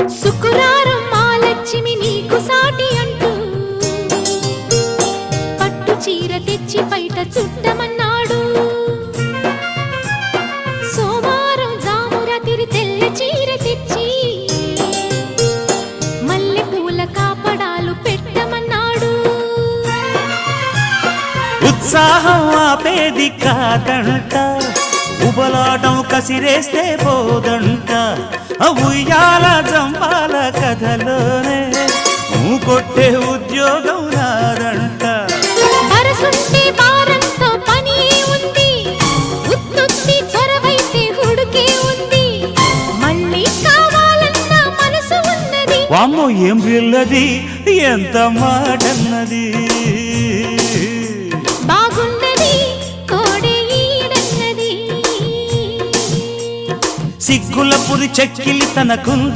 శుక్రారం మా లక్ష్మి నీకు సాటి అంటూ పట్టు చీర తెచ్చి బయట చుట్టమన్నాడు. సోమవారం జామురాతిరి తెల్ల చీర తెచ్చి మల్లె పూల కాపడాలు పెట్టమన్నాడు. ఉత్సాహం ఆపేది కాదంట, ఉబలాటం కసిరేస్తే పోదంట. ఉయ్యాల జంపాల కథలోనే కొట్టే ఉద్యోగం నాదంట. వరసుంటే వారంతో పని ఉంది, ఉత్తుత్తి చొరవైతే హుడుకే ఉంది. మళ్ళీ కావాలన్న మనసు ఉన్నది. వామ్మో ఏం పిల్లది, ఎంత మాటన్నది. బాగున్నది కోడే ఈడన్నది. సిగ్గుల పురి చెక్కిలి తనకుంది.